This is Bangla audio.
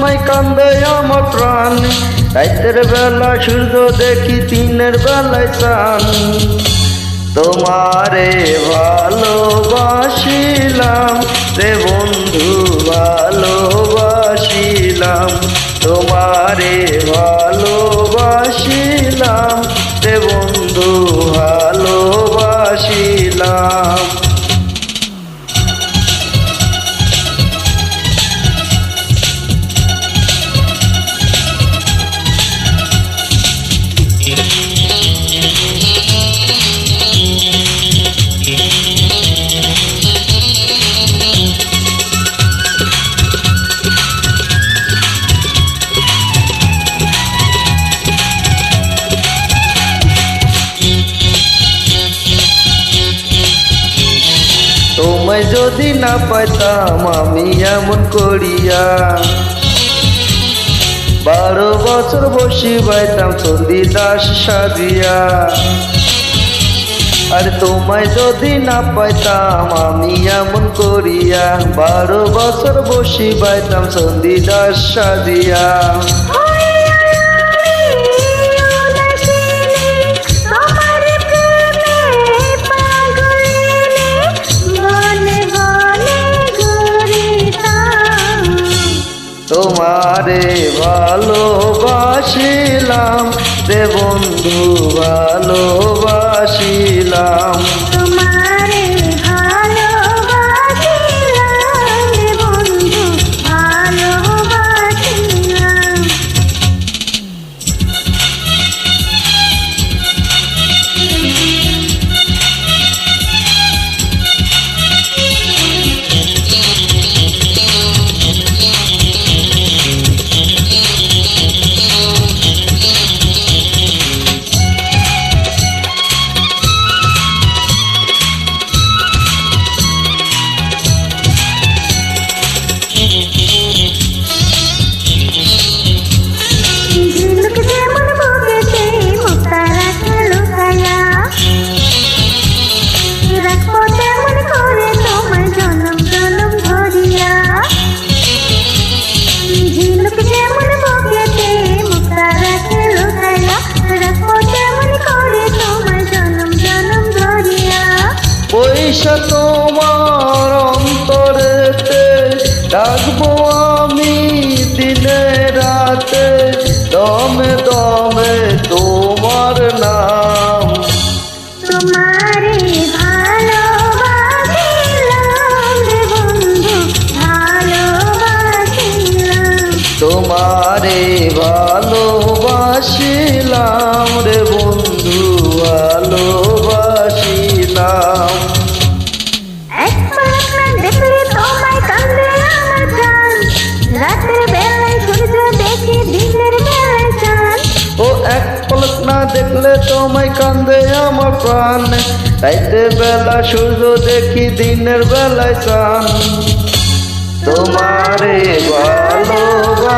তোমায় কান্দে আমার প্রাণ। রাতের বেলা সূর্য দেখি, দিনের বেলায় চান। তোমারে ভালোবাসিলাম রে বন্ধু, ভালোবাসিলাম। তোমারে ভালোবাসিলাম রে বন্ধু, ভালোবাসিলাম। তোমায় যদি না পাইতাম আমি এমন করিয়া, 12 বছর বসি বাইতাম চণ্ডীদাস সাজিয়া। আর তোমায় যদি না পাইতাম আমি এমন করিয়া, 12 বছর বসি বাইতাম চণ্ডীদাস সাজিয়া। তোমারে ভালোবাসিলাম রে বন্ধু, ভালোবাসিলাম। তোমারে ভালোবাসিলাম রে বন্ধু, ভালোবাসিলাম। পয়সা তোমার অন্তরেতে ডাকবো আমি দিনে রাতে, দমে দমে তোমার নাম। তোমারে ভালোবাসিলাম রে বন্ধু, ভালোবাসিলাম। তোমারে ভালোবাসিলাম রে বন্ধু, ভালোবাসিলাম। এক পলক না দেখলে তোমায় কান্দে আমার প্রাণ। রাতের বেলায় সূর্য দেখি, দিনের বেলায় চাঁদ। ও এক পলক না দেখলে তোমায় কান্দে আমার প্রাণ। রাতের বেলা সূর্য দেখি, দিনের বেলায় চান। তোমারে ভালোবাসিলাম